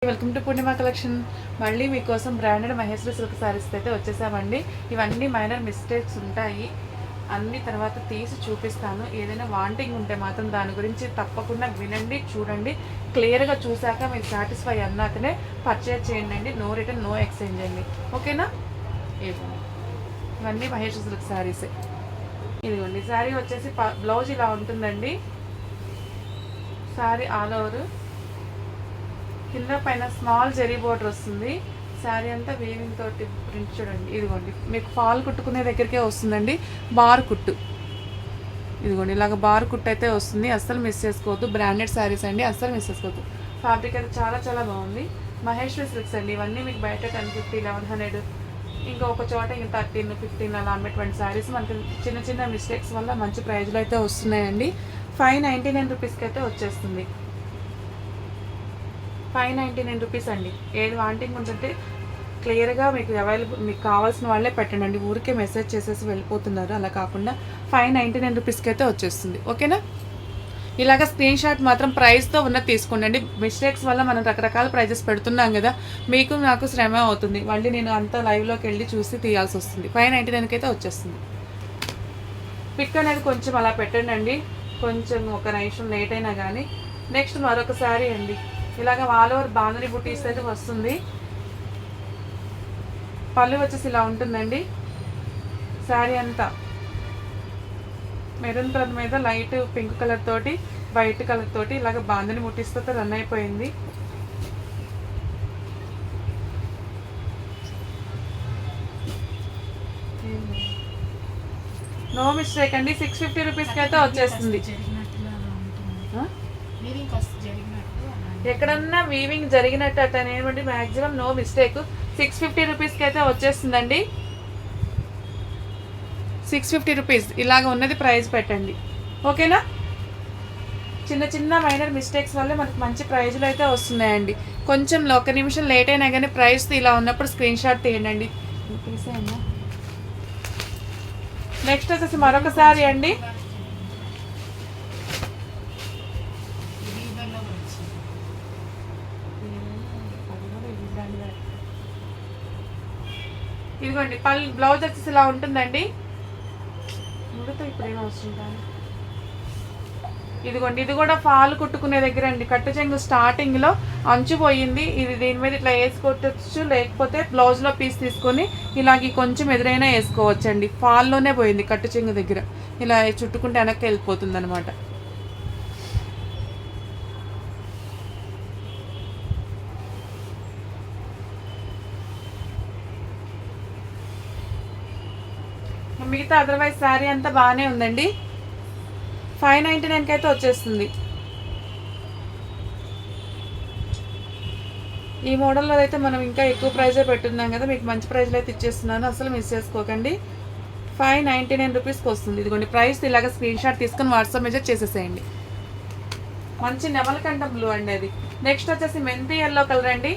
Welcome to Purnima collection. మళ్ళీ మీకోసం branded Maheshwari silk saris అయితే వచ్చేసామండి. ఇవన్నీ మైనర్ మిస్టేక్స్ ఉంటాయి, అన్ని తర్వాత తీసి చూపిస్తాను. ఏదైనా వాంటింగ్ ఉంటే మాత్రం దాని గురించి తప్పకుండా వినండి, చూడండి. క్లియర్గా చూశాక మీరు సాటిస్ఫై అన్నాకనే పర్చేజ్ చేయండి. నో రిటర్న్, నో ఎక్స్చేంజ్ అండి, ఓకేనా? ఇవన్నీ మహేశ్వరి సిల్క్ శారీసే. ఇదిగోండి శారీ వచ్చేసి బ్లౌజ్ ఇలా ఉంటుందండి. శారీ ఆల్ ఓవర్ కింద పైన స్మాల్ జరీ బోర్డర్ వస్తుంది. శారీ అంతా వీవింగ్ తోటి ప్రింట్ చూడండి. ఇదిగోండి మీకు ఫాల్ కుట్టుకునే దగ్గరికే వస్తుందండి. బార్ కుట్టు ఇదిగోండి, ఇలాగ బార్ కుట్టు అయితే వస్తుంది. అస్సలు మిస్ చేసుకోవద్దు. బ్రాండెడ్ శారీస్ అండి, అస్సలు మిస్ చేసుకోవద్దు. ఫ్యాబ్రిక్ అయితే చాలా చాలా బాగుంది. మహేశ్వరి సిల్క్స్ అండి. ఇవన్నీ మీకు బయట 1050, 1100, ఇంకా ఒక చోట ఇంకా 13, 15 అలా అమ్మేటువంటి శారీస్ మనకి చిన్న చిన్న మిస్టేక్స్ వల్ల మంచి ప్రైజ్లో అయితే వస్తున్నాయండి. 599 రూపీస్కి అయితే వచ్చేస్తుంది. 599 రూపీస్ అండి. ఏది వాంటింగ్ ఉంటుంటే క్లియర్గా మీకు అవైలబుల్, మీకు కావాల్సిన వాళ్ళే పెట్టండి. ఊరికే మెసేజ్ చేసేసి వెళ్ళిపోతున్నారు, అలా కాకుండా 599 రూపీస్కి అయితే వచ్చేస్తుంది, ఓకేనా? ఇలాగ స్క్రీన్ షాట్ మాత్రం ప్రైస్తో ఉన్నది తీసుకోండి. మిస్టేక్స్ వల్ల మనం రకరకాల ప్రైజెస్ పెడుతున్నాం కదా, మీకు నాకు శ్రమ అవుతుంది. మళ్ళీ నేను అంతా లైవ్లోకి వెళ్ళి చూసి తీయాల్సి వస్తుంది. 599కి అయితే వచ్చేస్తుంది. పిక్ అనేది కొంచెం అలా పెట్టండి, కొంచెం ఒక నిమిషం లేట్ అయినా కానీ. నెక్స్ట్ మరొక శారీ అండి. ఇలాగ ఆల్ ఓవర్ బాంధని బుటీస్ అయితే వస్తుంది. పళ్ళు వచ్చేసి ఇలా ఉంటుందండి. శారీ అంతా మెరూన్ కలర్ మీద లైట్ పింక్ కలర్ తోటి, వైట్ కలర్ తోటి ఇలాగ బాంధని బుటీస్తో రన్ అయిపోయింది. నో మిస్టేక్ అండి. 650 రూపీస్కి అయితే వచ్చేస్తుంది. ఎక్కడన్నా వీవింగ్ జరిగినట్టు అనేటువంటి మ్యాక్సిమం నో మిస్టేక్. 650 రూపీస్కి అయితే వచ్చేస్తుందండి. 650 రూపీస్ ఇలాగ ఉన్నది ప్రైస్ పెట్టండి, ఓకేనా? చిన్న చిన్న మైనర్ మిస్టేక్స్ వల్ల మనకు మంచి ప్రైజ్లు అయితే వస్తున్నాయండి. కొంచెం ఒక నిమిషం లేట్ అయినా కానీ ప్రైస్ ఇలా ఉన్నప్పుడు స్క్రీన్ షాట్ తీయండి. నెక్స్ట్ వచ్చేసి మరొక శారీ అండి. ఇదిగోండి బ్లౌజ్ వచ్చేసి ఇలా ఉంటుందండి. ముడితో ఇప్పుడు ఏం అవసరం కానీ. ఇదిగోండి, ఇది కూడా ఫాల్ కుట్టుకునే దగ్గర అండి. కట్టు చెంగు స్టార్టింగ్లో అంచు పోయింది. ఇది దీని మీద ఇట్లా వేసుకోవచ్చు, లేకపోతే బ్లౌజ్లో పీస్ తీసుకొని ఇలాగ కొంచెం ఎదురైనా వేసుకోవచ్చండి. ఫాల్లోనే పోయింది కట్టు చెంగు దగ్గర. ఇలా చుట్టుకుంటే వెనక్కి వెళ్ళిపోతుంది అనమాట. మిగతా అదర్వైజ్ శారీ అంతా బాగానే ఉందండి. 599కి అయితే వచ్చేస్తుంది. ఈ మోడల్లో అయితే మనం ఇంకా ఎక్కువ ప్రైజే పెట్టున్నాం కదా, మీకు మంచి ప్రైజ్లో అయితే ఇచ్చేస్తున్నాను, అసలు మిస్ చేసుకోకండి. 599 రూపీస్కి వస్తుంది. ఇదిగోండి ప్రైస్ ఇలాగ స్క్రీన్ షాట్ తీసుకొని వాట్సాప్ మెసేజ్ చేసేసేయండి. మంచి నెమలకంఠం బ్లూ అండి అది. నెక్స్ట్ వచ్చేసి మెంతి ఎల్లో కలర్ అండి.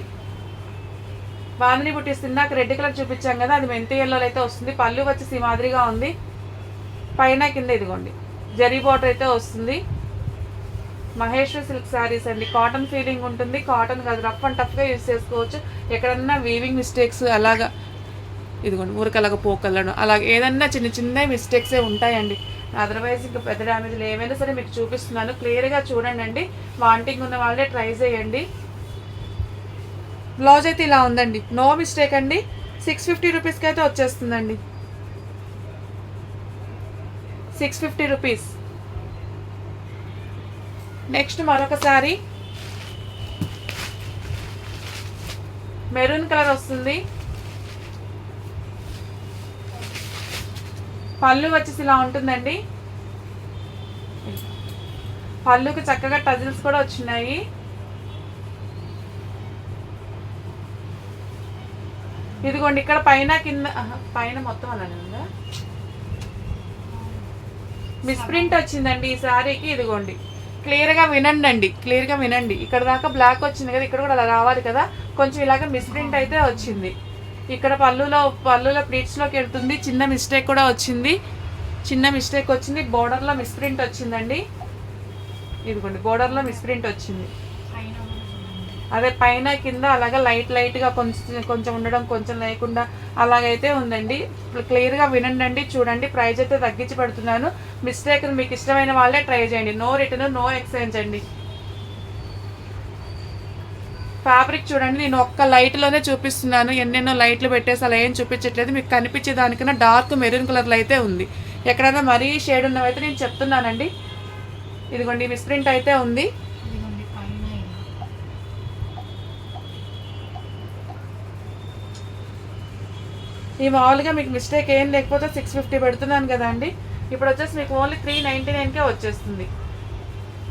బాంధని బుట్టీస్ ఇందాక రెడ్ కలర్ చూపించాం కదా, అది మెంతి ఎల్లోలో అయితే వస్తుంది. పళ్ళు వచ్చేసి మాదిరిగా ఉంది. పైన కింద ఇదిగోండి జరీ బోర్డర్ అయితే వస్తుంది. మహేశ్వరి సిల్క్ శారీస్ అండి. కాటన్ ఫీలింగ్ ఉంటుంది. కాటన్ కాదు, రఫ్ అండ్ టఫ్గా యూజ్ చేసుకోవచ్చు. ఎక్కడన్నా వీవింగ్ మిస్టేక్స్ అలాగా ఇదిగోండి ఊరికలాగా పోకలను అలాగే ఏదన్నా చిన్న చిన్న మిస్టేక్సే ఉంటాయండి. అదర్వైజ్ ఇంకా పెద్ద డ్యామేజ్లు ఏమైనా సరే మీకు చూపిస్తున్నాను, క్లియర్గా చూడండి. వాంటింగ్ ఉన్న వాళ్ళే ట్రై చేయండి. బ్లౌజ్ అయితే ఇలా ఉందండి. నో మిస్టేక్ అండి. 650 రూపీస్కి అయితే వచ్చేస్తుందండి. 650 రూపీస్. నెక్స్ట్ మరొక శారీ మెరూన్ కలర్ వస్తుంది. పళ్ళు వచ్చేసి ఇలా ఉంటుందండి. పళ్ళుకి చక్కగా టజిల్స్ కూడా వచ్చినాయి. ఇదిగోండి ఇక్కడ పైన కింద పైన మొత్తం అలానే ఉందా, మిస్ప్రింట్ వచ్చిందండి ఈ శారీకి. ఇదిగోండి క్లియర్గా వినండి. ఇక్కడ దాకా బ్లాక్ వచ్చింది కదా, ఇక్కడ కూడా అలా రావాలి కదా. కొంచెం ఇలాగ మిస్ప్రింట్ అయితే వచ్చింది. ఇక్కడ పళ్ళులో ప్లీట్స్లోకి వెళ్తుంది. చిన్న మిస్టేక్ కూడా వచ్చింది. బోర్డర్లో మిస్ప్రింట్ వచ్చిందండి. ఇదిగోండి బోర్డర్లో మిస్ప్రింట్ వచ్చింది. అదే పైన కింద అలాగా లైట్గా కొంచెం కొంచెం ఉండడం, కొంచెం లేకుండా అలాగైతే ఉందండి. క్లియర్గా వినండి, చూడండి. ప్రైస్ అయితే తగ్గించి పెడుతున్నాను. మిస్టేక్ మీకు ఇష్టమైన వాళ్ళే ట్రై చేయండి. నో రిటర్న్, నో ఎక్స్చేంజ్ అండి. ఫ్యాబ్రిక్ చూడండి, నేను ఒక్క లైట్లోనే చూపిస్తున్నాను. ఎన్నెన్నో లైట్లు పెట్టేసి అలా ఏం చూపించట్లేదు. మీకు కనిపించే దానికన్నా డార్క్ మెరూన్ కలర్లో అయితే ఉంది. ఎక్కడైనా మరీ షేడ్ ఉన్నవైతే నేను చెప్తున్నానండి. ఇదిగోండి మిస్ప్రింట్ అయితే ఉంది. ఈ మామూలుగా మీకు మిస్టేక్ ఏం లేకపోతే 650 పెడుతున్నాను కదా అండి. ఇప్పుడు వచ్చేసి మీకు ఓన్లీ 399కే వచ్చేస్తుంది.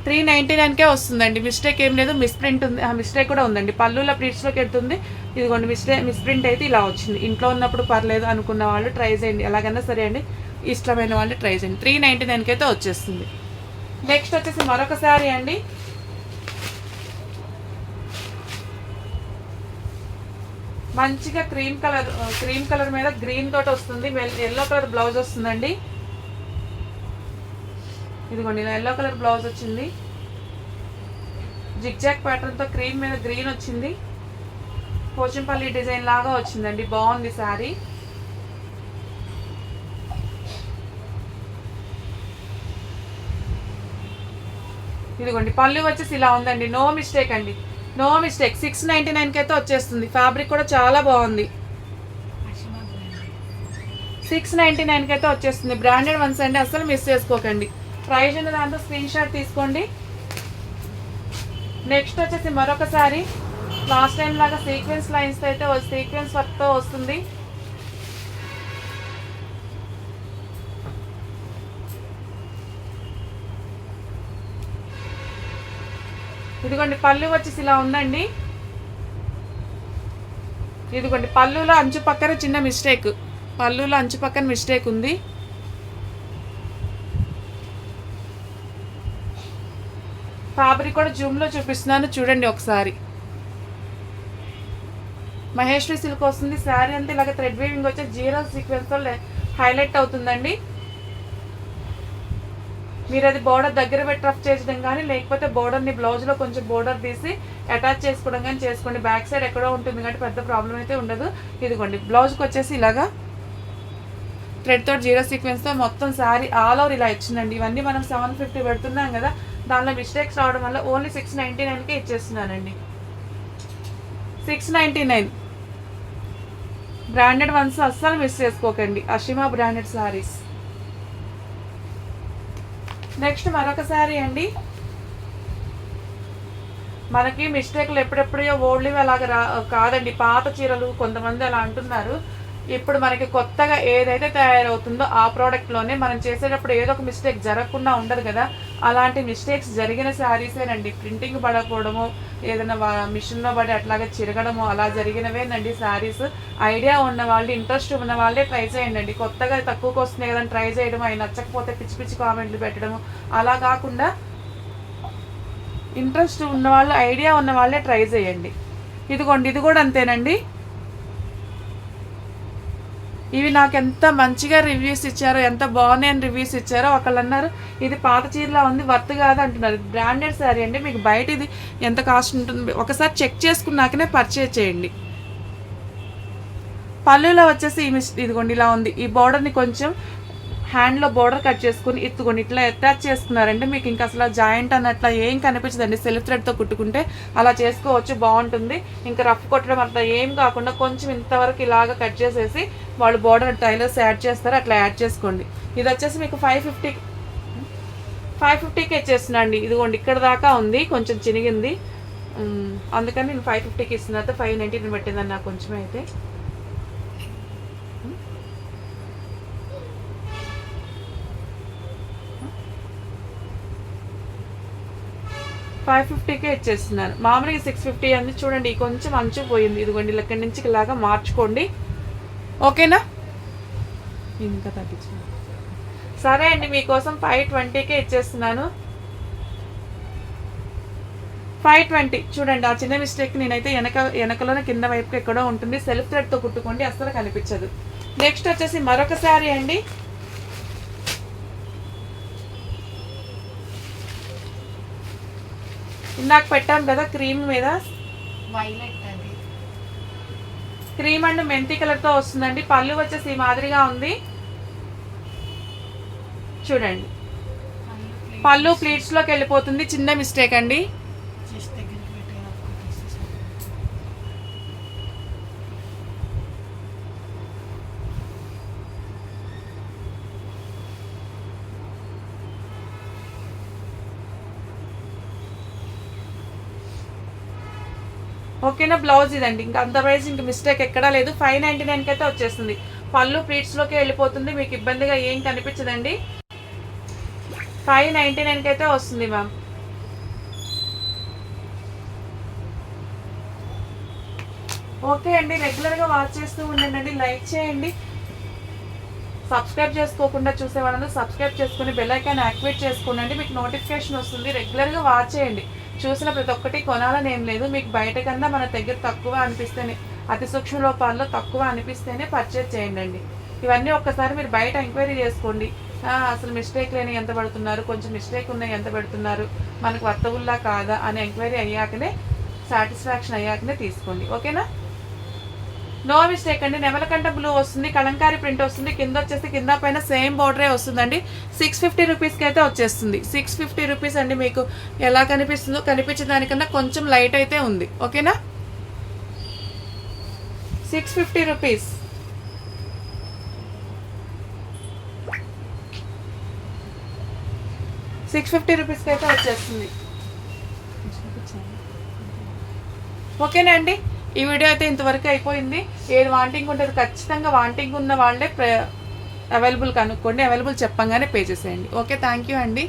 399కే వస్తుందండి. మిస్టేక్ ఏం లేదు. మిస్ప్రింట్ ఉంది, మిస్టేక్ కూడా ఉందండి. పళ్ళుల ప్లీట్స్లోకి వెళ్తుంది. ఇదిగోండి మిస్ప్రింట్ అయితే ఇలా వచ్చింది. ఇంట్లో ఉన్నప్పుడు పర్లేదు అనుకున్న వాళ్ళు ట్రై చేయండి. ఎలాగైనా సరే అండి, ఇష్టమైన వాళ్ళు ట్రై చేయండి. 399కి అయితే వచ్చేస్తుంది. నెక్స్ట్ వచ్చేసి మరొక శారీ అండి. మంచిగా క్రీమ్ కలర్ మీద గ్రీన్ తోటి వస్తుంది. ఎల్లో కలర్ బ్లౌజ్ వస్తుందండి. ఇదిగోండి ఇలా ఎల్లో కలర్ బ్లౌజ్ వచ్చింది. జిగ్జాగ్ ప్యాటర్న్తో క్రీమ్ మీద గ్రీన్ వచ్చింది. పోచంపల్లి డిజైన్ లాగా వచ్చిందండి. బాగుంది శారీ. ఇదిగోండి పళ్ళు వచ్చేసి ఇలా ఉందండి. నో మిస్టేక్ అండి, నో మిస్టేక్. 699కి అయితే వచ్చేస్తుంది. ఫ్యాబ్రిక్ కూడా చాలా బాగుంది. 699కి అయితే వచ్చేస్తుంది. బ్రాండెడ్ వన్స్ అండి, అసలు మిస్ చేసుకోకండి. ప్రైజ్ ఉన్న దాంతో స్క్రీన్ షాట్ తీసుకోండి. నెక్స్ట్ వచ్చేసి మరొక శారీ. లాస్ట్ టైం లాగా సీక్వెన్స్ లైన్స్ అయితే సీక్వెన్స్ వర్క్తో వస్తుంది. ఇదిగోండి పళ్ళు వచ్చేసి ఇలా ఉందండి. ఇదిగోండి పళ్ళులో అంచు పక్కన చిన్న మిస్టేక్, పళ్ళులో అంచు పక్కన మిస్టేక్ ఉంది. ఫ్యాబ్రిక్ కూడా జూమ్లో చూపిస్తున్నాను, చూడండి ఒకసారి. మహేశ్వరి సిల్క్ వస్తుంది. శారీ అంతా ఇలాగ థ్రెడ్ వీవింగ్ వచ్చే జీరో సీక్వెన్స్తో హైలైట్ అవుతుందండి. మీరు అది బోర్డర్ దగ్గర పెట్టి రఫ్ చేయడం కానీ, లేకపోతే బోర్డర్ని బ్లౌజ్లో కొంచెం బోర్డర్ తీసి అటాచ్ చేసుకోవడం కానీ చేసుకోండి. బ్యాక్ సైడ్ ఎక్కడో ఉంటుంది కాబట్టి పెద్ద ప్రాబ్లం అయితే ఉండదు. ఇదిగోండి బ్లౌజ్కి వచ్చేసి ఇలాగా థ్రెడ్ తోటి జీరో సీక్వెన్స్తో మొత్తం శారీ ఆల్ ఓవర్ ఇలా ఇచ్చిందండి. ఇవన్నీ మనం 750 పెడుతున్నాం కదా, దానిలో మిస్టేక్స్ రావడం వల్ల ఓన్లీ 699కే ఇచ్చేస్తున్నానండి. 699 బ్రాండెడ్ వన్స్ అస్సలు మిస్ చేసుకోకండి. అషిమా బ్రాండెడ్ శారీస్. నెక్స్ట్ మరొక శారీ అండి. మనకి మిస్టేక్లు ఎప్పుడెప్పుడో ఓల్డ్వి అలాగ కాదండి. పాత చీరలు కొంతమంది అలా అంటున్నారు. ఇప్పుడు మనకి కొత్తగా ఏదైతే తయారవుతుందో ఆ ప్రోడక్ట్లోనే మనం చేసేటప్పుడు ఏదో ఒక మిస్టేక్ జరగకుండా ఉండదు కదా, అలాంటి మిస్టేక్స్ జరిగిన శారీసేనండి. ప్రింటింగ్ పడకపోవడము, ఏదైనా మిషన్లో పడి అట్లాగే చిరగడము అలా జరిగినవేనండి శారీస్. ఐడియా ఉన్న వాళ్ళు, ఇంట్రెస్ట్ ఉన్న వాళ్ళే ట్రై చేయండి. కొత్తగా తక్కువకి వస్తున్నాయి కదని ట్రై చేయడం, అవి నచ్చకపోతే పిచ్చి పిచ్చి కామెంట్లు పెట్టడము అలా కాకుండా ఇంట్రెస్ట్ ఉన్నవాళ్ళు, ఐడియా ఉన్న వాళ్ళే ట్రై చేయండి. ఇదిగోండి ఇది కూడా అంతేనండి. ఇవి నాకు ఎంత మంచిగా రివ్యూస్ ఇచ్చారో, ఎంత బాగున్నాయని రివ్యూస్ ఇచ్చారో. ఒకళ్ళు అన్నారు ఇది పాత చీరలా ఉంది, వర్త్ కాదు అంటున్నారు. బ్రాండెడ్ శారీ అండి. మీకు బయట ఇది ఎంత కాస్ట్ ఉంటుంది ఒకసారి చెక్ చేసుకున్నాకనే పర్చేజ్ చేయండి. పళ్ళులో వచ్చేసి ఇదిగోండి ఇలా ఉంది. ఈ బోర్డర్ని కొంచెం హ్యాండ్లో బోర్డర్ కట్ చేసుకుని ఇదిగోండి ఇట్లా అటాచ్ చేసుకున్నారంటే మీకు ఇంకా అసలు జాయింట్ అన్నట్లా ఏం కనిపించదండి. సెల్ఫ్ థ్రెడ్తో కుట్టుకుంటే అలా చేసుకోవచ్చు, బాగుంటుంది. ఇంకా రఫ్ కొట్టడం అట్లా ఏం కాకుండా కొంచెం ఇంతవరకు ఇలాగ కట్ చేసేసి వాళ్ళు బోర్డర్ టైలర్స్ యాడ్ చేస్తారు, అట్లా యాడ్ చేసుకోండి. ఇది వచ్చేసి మీకు 550కి ఇచ్చేస్తున్నాండి. ఇదిగోండి ఇక్కడ దాకా ఉంది, కొంచెం చినిగింది, అందుకని నేను 550కి ఇస్తున్నా. 590 పెట్టిందని నాకు కొంచెమే అయితే. 550కే ఇచ్చేస్తున్నాను. మామూలుగా 650 అంది చూడండి, కొంచెం అంచు పోయింది. ఇదిగోండి ఇక్కడి నుంచి ఇలాగా మార్చుకోండి, ఓకేనా? ఇంకా తగ్గించు. సరే అండి, మీకోసం 520కే ఇచ్చేస్తున్నాను. 520 చూడండి. ఆ చిన్న మిస్టేక్ నేనైతే వెనకలోనే కింద వైపుకి ఎక్కడో ఉంటుంది. సెల్ఫ్ థ్రెడ్తో కుట్టుకోండి, అస్సలు కనిపించదు. నెక్స్ట్ వచ్చేసి మరొక శారీ అండి. ఇందాక పెట్టాం కదా క్రీమ్ మీద, వైలెట్ అది. క్రీమ్ అండ్ మెంతి కలర్తో వస్తుందండి. పళ్ళు వచ్చేసి ఈ మాదిరిగా ఉంది చూడండి. పళ్ళు ప్లీట్స్లోకి వెళ్ళిపోతుంది, చిన్న మిస్టేక్ అండి. జస్ట్ దగ్గరికి పెట్టేసి ఓకేనా. బ్లౌజ్ ఇదండి, ఇంకా అదర్వైజ్ ఇంక మిస్టేక్ ఎక్కడా లేదు. 599కి అయితే వచ్చేస్తుంది. పళ్ళు ప్లీట్స్లోకి వెళ్ళిపోతుంది, మీకు ఇబ్బందిగా ఏం కనిపించదండి. 599కి అయితే వస్తుంది మ్యామ్. ఓకే అండి, రెగ్యులర్గా వాచ్ చేస్తూ ఉండండి, లైక్ చేయండి. సబ్స్క్రైబ్ చేసుకోకుండా చూసే వాళ్ళని సబ్స్క్రైబ్ చేసుకుని బెల్ ఐకాన్ యాక్టివేట్ చేసుకోండి, మీకు నోటిఫికేషన్ వస్తుంది. రెగ్యులర్గా వాచ్ చేయండి. చూసిన ప్రతి ఒక్కటి కొనాలని ఏం లేదు, మీకు బయట కన్నా మన దగ్గర తక్కువ అనిపిస్తేనే, అతి సూక్ష్మ లోపాల్లో తక్కువ అనిపిస్తేనే పర్చేజ్ చేయండి. ఇవన్నీ ఒక్కసారి మీరు బయట ఎంక్వైరీ చేసుకోండి. అసలు మిస్టేక్ లేని ఎంత పడుతున్నారు, కొంచెం మిస్టేక్ ఉన్నాయి ఎంత పెడుతున్నారు, మనకు వర్తవుల్లా కాదా అని ఎంక్వైరీ అయ్యాకనే, సాటిస్ఫాక్షన్ అయ్యాకనే తీసుకోండి. ఓకేనా. నో మిస్టేక్ అండి. నెమలకంట బ్లూ వస్తుంది, కలంకారీ ప్రింట్ వస్తుంది, కింద వచ్చేసి కింద పైన సేమ్ బార్డరే వస్తుందండి. 650 రూపీస్కి అయితే వచ్చేస్తుంది. 650 రూపీస్ అండి. మీకు ఎలా కనిపిస్తుందో కనిపించే దానికన్నా కొంచెం లైట్ అయితే ఉంది. ఓకేనా. 650 రూపీస్. రూపీస్కి అయితే వచ్చేస్తుంది. ఓకేనా అండి. ఈ వీడియో అయితే ఇంతవరకు అయిపోయింది. ఏది వాంటింగ్ ఉంటుంది ఖచ్చితంగా వాంటింగ్ ఉన్న వాళ్ళే అవైలబుల్ కనుక్కోండి, అవైలబుల్ చెప్పంగానే పే చేసేయండి. ఓకే, థ్యాంక్ యూ అండి.